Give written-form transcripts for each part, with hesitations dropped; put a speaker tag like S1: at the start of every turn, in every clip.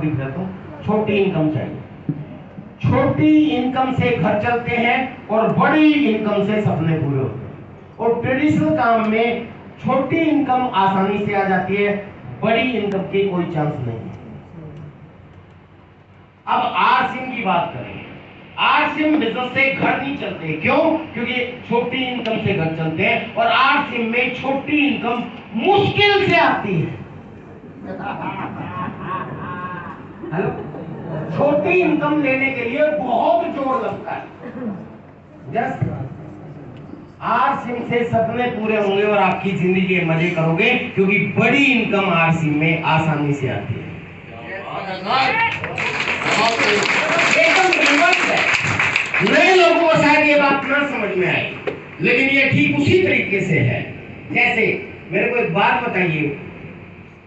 S1: दिख रहा तो छोटी इनकम चाहिए। छोटी इनकम से घर चलते हैं और बड़ी इनकम से सपने पूरे होते हैं। और ट्रेडिशनल काम में छोटी इनकम आसानी से आ जाती है, बड़ी इनकम की कोई चांस नहीं है। अब आरसिम की बात करें। आरसिम बिजनेस से घर नहीं चलते, क्यों? क्योंकि छोटी इनकम से घर चलते हैं और आरसिम में छोटी इनकम मुश्किल से आती है। हेलो, छोटी इनकम लेने के लिए बहुत जोर लगता है। यस, आरसिम से सपने पूरे होंगे और आपकी जिंदगी के मजे करोगे, क्योंकि बड़ी इनकम आरसिम में आसानी से आती है। एकदम रिवर्स है। नए लोगों को शायद ये बात ना समझ में आए, लेकिन ये ठीक उसी तरीके से है। जैसे मेरे को एक बात बताइए,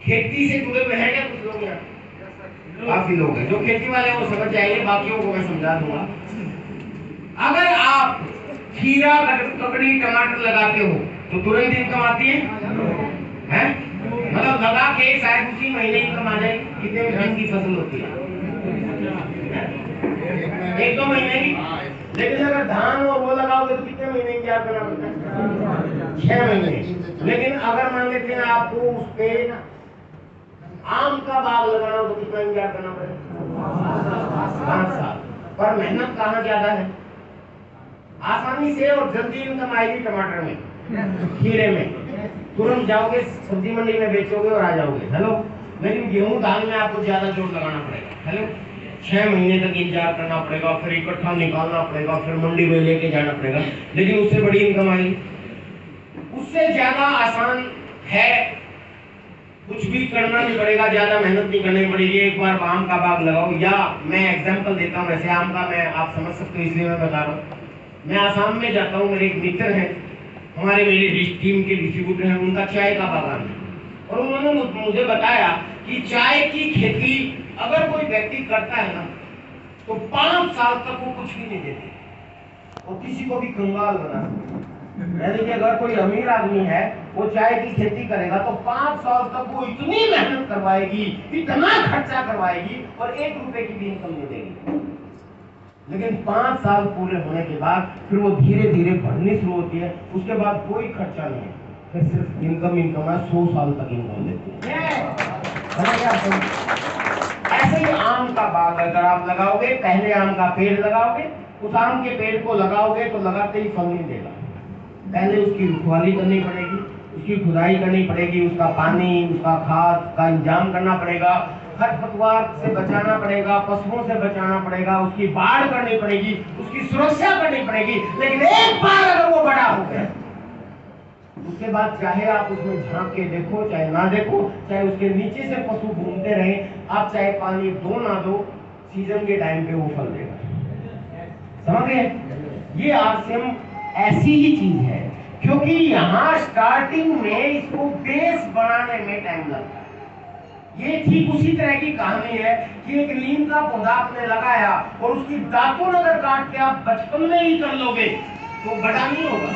S1: खेती से जुड़े हुए हैं क्या कुछ लोग यहाँ? काफी लोग हैं। जो खेती वाले हैं वो समझ जाएंगे, बाकियों को मैं समझा दूंगा। अगर आप खीरा, ककड़ी, टमाटर लगाते हो तो तुरंत इनकम आती है, हैं? मतलब लगा के शायद उसी महीने इनकम आ जाएगी। कितने महीने की फसल होती है? 1-2 महीने की। लेकिन अगर धान और वो लगाओगे तो कितने महीने की आप करना पड़ता है? 6 महीने। लेकिन अगर मान लेते हैं आपको उस पे आम का बाग लगाना हो तो कितना इंतजार करना पड़ेगा? 5 साल। पर मेहनत कहाँ ज्यादा है? आसानी से और जल्दी इनकम आएगी टमाटर में, खीरे में। तुरंत जाओगे सब्जी मंडी में बेचोगे और आ जाओगे। हेलो, लेकिन गेहूं धान में आपको ज्यादा जोर लगाना पड़ेगा। हेलो, 6 महीने तक इंतजार करना पड़ेगा, फिर इकट्ठा निकालना पड़ेगा, फिर मंडी में लेके जाना पड़ेगा। लेकिन उससे बड़ी इनकम आएगी, उससे ज्यादा आसान है। कुछ भी करना नहीं पड़ेगा, ज्यादा मेहनत नहीं करनी पड़ेगी। एक बार आम का बाग लगाओ, या मैं एग्जांपल देता हूँ, वैसे आम का मैं आप समझ सकते हो इसलिए मैं बता रहा हूँ। मैं आसाम में जाता हूँ, मेरे एक मित्र हैं, हमारे मेरी टीम के डिस्ट्रीब्यूटर हैं, उनका चाय का बागान है। और उन्होंने मुझे बताया कि चाय की खेती अगर कोई व्यक्ति करता है ना तो 5 साल तक वो कुछ भी नहीं देते और किसी को भी कंगाल बना सकते। यानी कि अगर कोई अमीर आदमी है वो चाय की खेती करेगा तो 5 साल तक वो इतनी मेहनत करवाएगी, इतना खर्चा करवाएगी और 1 रुपए की भी इनकम नहीं देगी। लेकिन 5 साल पूरे होने के बाद फिर वो धीरे धीरे बढ़नी शुरू होती है। उसके बाद कोई खर्चा नहीं है, फिर सिर्फ इनकम है। 100 साल तक इनकम देती है। ऐसे ही आम का बाग अगर आप लगाओगे, पहले आम का पेड़ लगाओगे, उस आम के पेड़ को लगाओगे तो लगाते ही फल नहीं देगा। पहले उसकी रखवाली करनी पड़ेगी, उसकी खुदाई करनी पड़ेगी, उसका पानी, उसका खाद का इंतजाम करना पड़ेगा, खरपतवार से बचाना पड़ेगा, पशुओं से बचाना पड़ेगा, उसकी बाढ़ करनी पड़ेगी, उसकी सुरक्षा करनी पड़ेगी। लेकिन एक बार अगर वो बड़ा हो गया उसके बाद चाहे आप उसमें झांक के देखो चाहे ना देखो, चाहे उसके नीचे से पशु घूमते रहे, आप चाहे पानी दो ना दो, सीजन के टाइम पे वो फल देगा। समझ गए? ये आरसीएम ऐसी ही चीज है, क्योंकि यहाँ स्टार्टिंग में इसको बेस बनाने में टाइम लगता है। ये ठीक उसी तरह की कहानी है कि एक नीम का पौधा आपने लगाया और उसकी दातुन अगर काट के आप बचपन में ही कर लोगे तो बड़ा नहीं होगा।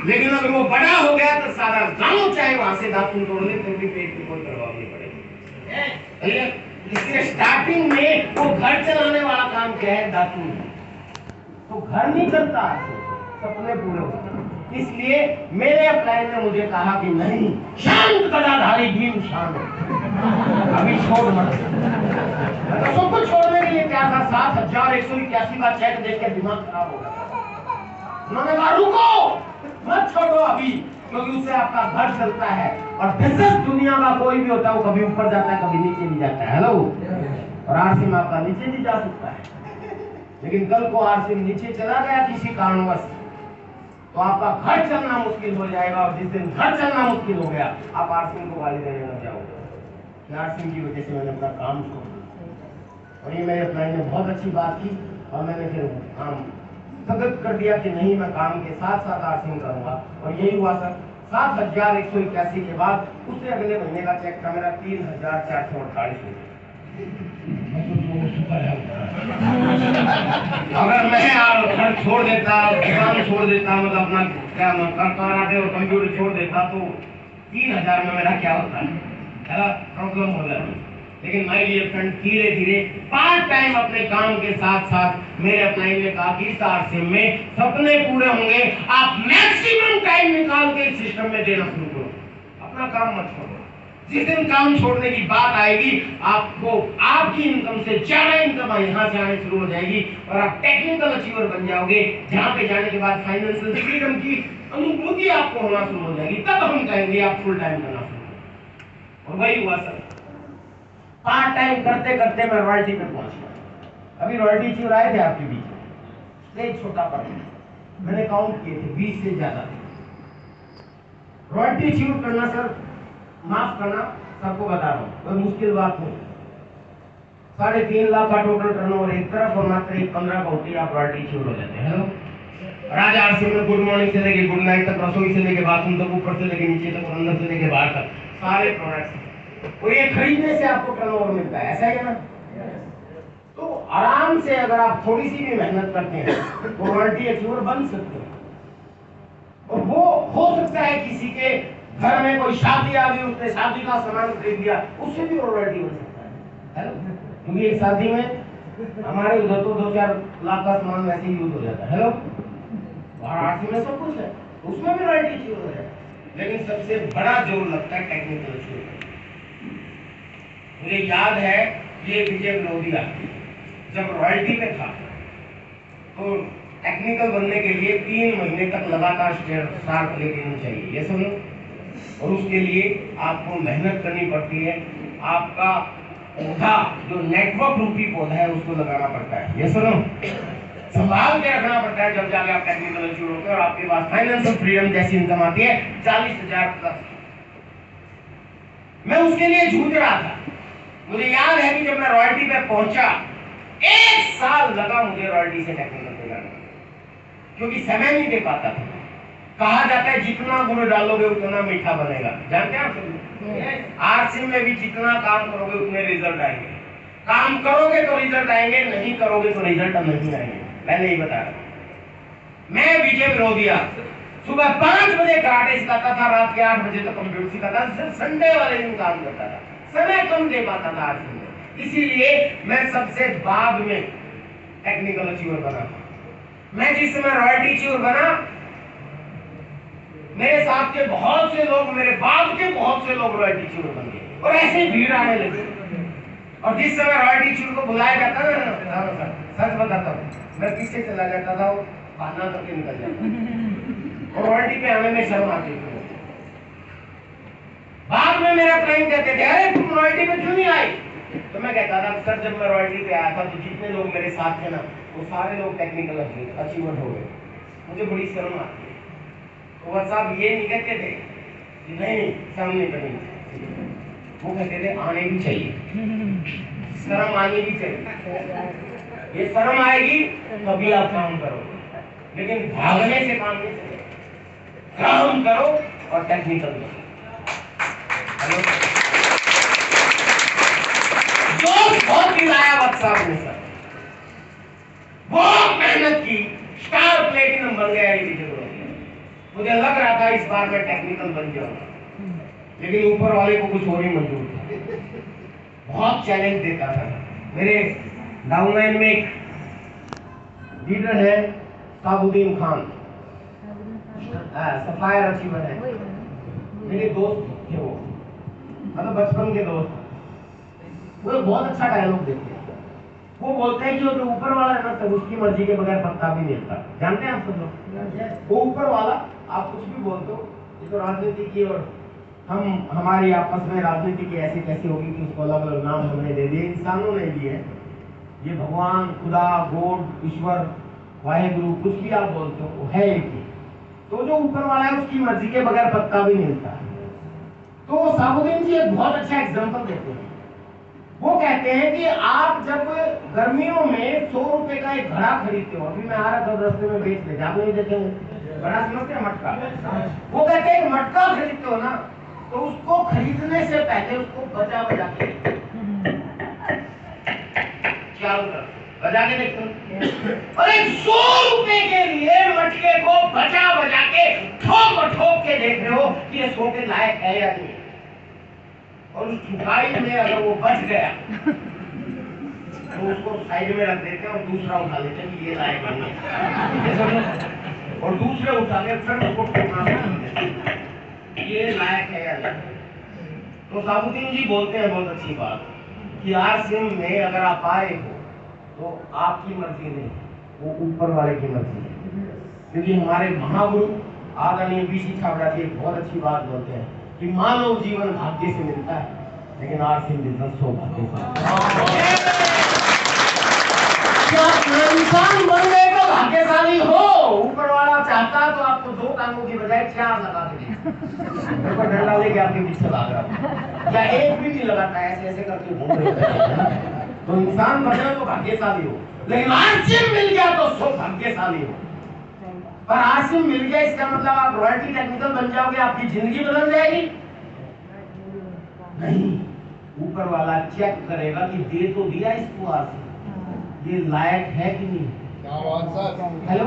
S1: लेकिन अगर वो बड़ा हो गया तो सारा गांव चाहे वहां से दातुन तोड़ ले फिर भी पेट की कोई प्रभाव नहीं पड़ेगी। इसलिए स्टार्टिंग में वो घर चलाने वाला काम क्या है? दातुन। तो घर नहीं चलता, सपने पूरे होते। इसलिए मेरे अपलाइन ने मुझे कहा कि नहीं, शांत गदाधारी भीम शांत, अभी छोड़ मत। तो सब कुछ छोड़ने के लिए क्या था? 7,181 का चेक देख के दिमाग खराब हो गया। उन्होंने कहा रुको, मत छोड़ो अभी, क्योंकि उससे आपका घर चलता है। और बिजनेस दुनिया का कोई भी होता है वो कभी ऊपर जाता है कभी नीचे भी जाता है। हेलो, और आरसीएम आपका नीचे भी जा सकता है। लेकिन कल को आरसीएम नीचे चला गया किसी कारणवश तो आपका घर चलना मुश्किल हो जाएगा। और जिस दिन घर चलना मुश्किल हो गया आप आरसीएम को गाली देने लग जाओगे, आरसीएम की वजह से मैंने अपना काम छोड़ दिया। और ये मेरे क्लाइंट ने बहुत अच्छी बात की और मैंने फिर काम स्थगित कर दिया कि नहीं, मैं काम के साथ साथ आरसीएम करूंगा। और यही हुआ सर। 7,181 के बाद उससे अगले महीने का चेक था मेरा 3,448 रुपये। अगर मैं घर छोड़ देता, दुकान छोड़ देता, मतलब अपना क्या कराटे और कंप्यूटर छोड़ देता तो 3,000 में मेरा क्या होता है? प्रॉब्लम हो जाती। लेकिन माय डियर फ्रेंड, धीरे धीरे पार्ट टाइम अपने काम के साथ साथ मेरे अपनाई ने कहा कि इस आरसीएम में सपने पूरे होंगे, आप मैक्सिमम टाइम निकाल के इस सिस्टम में देना शुरू करो, अपना काम मत छोड़ो। जिस दिन काम छोड़ने की बात आएगी, आपको आपकी इनकम से ज्यादा इनकम यहाँ से आने शुरू हो जाएगी और आप टेक्निकल अचीवर बन जाओगे, जहाँ पे जाने के बाद फाइनेंशियल फ्रीडम की अनुभूति आपको होना शुरू हो जाएगी। तब हम कहेंगे आप फुल टाइम करना शुरू। और वही हुआ सर, पार्ट टाइम करते करते मैं रॉयल्टी पे पहुंच गया। अभी रॉयल्टी अचीवर आए थे आपके बीच में, एक छोटा पद मैंने काउंट किए थे, 20 से ज्यादा थे। रॉयल्टी अचीव करना सर, माफ करना, सबको बता रहा हूँ, कोई मुश्किल बात नहीं। 3.5 लाख का टोटल टर्नओवर एक तरफ और मात्र 15 का होती है, आप रॉयल्टी अचीवर हो जाते हैं। हेलो राजा आरसीएम में गुड मॉर्निंग से लेके गुड नाइट तक, रसोई से लेके बाथरूम तक, ऊपर से लेके नीचे तक और अंदर से लेके बाहर तक सारे प्रोडक्ट्स, और ये खरीदने से आपको टर्नओवर मिलता है, ऐसा ही है ना। तो आराम से अगर आप थोड़ी सी भी मेहनत करते हैं तो रॉयल्टी अचीवर बन सकते हैं। और वो हो सकता है किसी के घर में कोई शादी आ गई, उसने शादी का सामान खरीद दिया, उससे भी रॉयल्टी बन सकता है। क्योंकि एक शादी में हमारे उधर तो 2-4 लाख का सामान वैसे ही यूज हो जाता है। हेलो बाहर आरसी में सब कुछ है, उसमें भी रॉयल्टी अचीव हो जाए। लेकिन सबसे बड़ा जोर लगता है टेक्निकल अचीव। मुझे याद है ये विजय विरोधिया जब रॉयल्टी में था तो टेक्निकल बनने के लिए 3 महीने तक लगातार स्टार्ट लेनी चाहिए, ये सुनो। और उसके लिए आपको मेहनत करनी पड़ती है, आपका पौधा जो नेटवर्क रूपी पौधा है उसको लगाना पड़ता है, ये सुनो, संभाल के रखना पड़ता है, जब जाके आप टेक्निकल अचीवर होते हैं और आपके पास फाइनेंशियल फ्रीडम जैसी इनकम आती है 40,000 प्लस। मैं उसके लिए जूझ रहा था। मुझे याद है कि जब मैं रॉयल्टी पे पहुंचा, 1 साल लगा मुझे रॉयल्टी से टेक्निकल पे जाने, क्योंकि समय नहीं दे पाता था। कहा जाता है जितना गुड़ डालोगे उतना मीठा बनेगा, जानते हैं आप? आरसीएम में भी जितना काम करोगे उतने रिजल्ट आएंगे। काम करोगे तो रिजल्ट आएंगे, नहीं करोगे तो रिजल्ट नहीं आएंगे। पहले ही बता रहा। मैं विजय विरोधिया सुबह 5 बजे कराटे सिखाता था, रात के 8 बजे तक कंप्यूटर सिखाता था, सिर्फ संडे वाले दिन काम करता था, समय कम दे पाता था आरसीएम में। इसीलिए मैं सबसे बाद में टेक्निकल अचीवर बना। मैं जिस समय रॉयल्टी अचीवर बना, मेरे साथ के बहुत से लोग, मेरे बाद के बहुत से लोग रॉयल्टी अचीवर बन गए और ऐसे भीड़ आने लगी। और जिस समय रॉयल्टी अचीवर को बुलाया जाता था, सच बताता हूँ, मैं पीछे चला जाता था, बहाना करके निकल जाता और रॉयल्टी पे आने में शर्म आती थी। बाद में मेरा क्लाइंट कहते थे, अरे तुम रॉयल्टी पे क्यों नहीं आई? तो मैं कहता था, सर जब मैं रॉयल्टी पे आया था तो जितने लोग मेरे साथ थे ना, वो सारे लोग टेक्निकल अचीवर हो गए, मुझे बड़ी शर्म आती है। तो वह साहब ये नहीं कहते थे कि नहीं सामने करनी, वो कहते थे आने भी चाहिए, शर्म आनी भी चाहिए। ये शर्म आएगी तभी आप काम करोगे, लेकिन भागने से काम नहीं चलेगा। काम करो और टेक्निकल करो। जो बहुत दिलाया वक्त साहब ने, सर बहुत मेहनत की, स्टार प्लेटिनम बन गया ये विजय। मुझे लग रहा था इस बार मैं टेक्निकल बन जाऊंगा, लेकिन ऊपर वाले को कुछ और ही मंजूर था। बहुत चैलेंज देता था। मेरे डाउनलाइन में एक लीडर है साबुद्दीन खान, सफायर अचीवर है, मेरे दोस्त थे वो, मतलब बचपन के दोस्त। वो बहुत अच्छा डायलॉग देते हैं। वो बोलते हैं कि जो ऊपर वाला है ना, सब उसकी मर्जी के बगैर पत्ता भी नहीं हिलता। जानते हैं आप सब लोग? वो ऊपर वाला, आप कुछ भी बोल दो, ये तो राजनीति की, और हम हमारी आपस में राजनीति की ऐसी कैसी होगी कि उसको अलग अलग नाम हमने दे दिए, इंसानों ने दिए। ये भगवान, खुदा, गॉड, ईश्वर, वाहेगुरु, कुछ भी आप बोलते हो, वो है एक ही। तो जो ऊपर वाला है उसकी मर्जी के बगैर पत्ता भी नहीं हिलता। तो साबुद्दीन जी एक बहुत अच्छा एग्जाम्पल देते हैं। वो कहते हैं कि आप जब गर्मियों में 100 रुपए का एक घड़ा खरीदते हो, अभी मैं आ रहा था रास्ते में बेच ले, आप नहीं देते घड़ा समझते हैं, मटका। वो कहते हैं मटका खरीदते हो ना, तो उसको खरीदने से पहले उसको बजा बजा के देखो, और 100 रुपए के लिए मटके को बजा बजा के ठोक ठोक के देख रहे हो कि ये 100 के लायक है या नहीं। और और उस ठुकाई में अगर वो बच गया तो उसको साइड में रख देते हैं और दूसरा उठा लेते हैं कि ये लायक नहीं है, और दूसरे उठा के फिर उसको ठोकना शुरू कर देते हैं, ये लायक है या नहीं। तो साबुद्दीन जी बोलते हैं बहुत अच्छी बात कि आसिम में अगर आप आए हो तो आपकी मर्जी नहीं, वो ऊपर वाले की मर्जी है। क्योंकि हमारे महागुरु आदरणीय बीसी छाबड़ा जी एक बहुत अच्छी बात बोलते हैं कि मानव जीवन भाग्य से मिलता है, लेकिन आसिम बिजनेस सौभाग्य से। इंसान बनने का भाग्यशाली हो, ऊपर वाला चाहता तो आपको 2 टांगों की बजाय 4 लगा के मेरे को डर लगे कि आपके पीछे भाग रहा हूं, या एक भी नहीं लगाता, ऐसे ऐसे करके घूम रहे हैं। तो इंसान बने तो भाग्यशाली हो, लेकिन आसिम मिल गया तो सौभाग्यशाली हो। पर आसिम मिल गया इसका मतलब आप रॉयल्टी टेक्निकल बन जाओगे, आपकी जिंदगी बदल जाएगी? नहीं, ऊपर वाला चेक करेगा कि दे तो दिया इसको आसिम, ये लायक है कि नहीं। हेलो,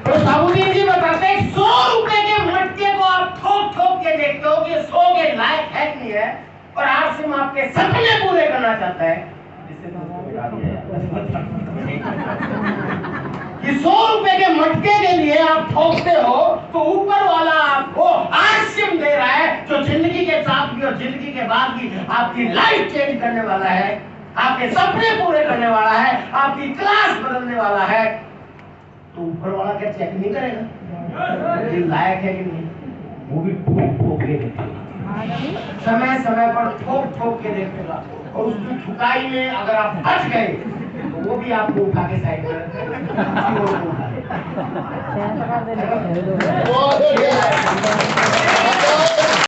S1: तो साबुद्दीन जी बताते हैं 100 रुपए के मटके को आप ठोक ठोक के देखते हो कि 100 के लायक है कि नहीं है, और आसिम आपके सपने पूरे करना चाहता है, जिससे तुमको बिठा दिया कि 100 रुपए के मटके के लिए आप ठोकते हो, तो ऊपर वाला आपको आसिम दे रहा है जो जिंदगी के साथ भी और जिंदगी के बाद भी आपकी लाइफ चेंज करने वाला है, आपके सपने पूरे करने वाला है, आपकी क्लास बदलने वाला है। तो ऊपर वाला क्या चेक नहीं करेगा ये लायक है कि नहीं? वो भी ठोक ठोक के देखेगा, समय समय पर ठोक ठोक के देखेगा, और उसकी ठुकाई में अगर आप बच गए तो वो भी आपको उठा के साइड में रखेगा।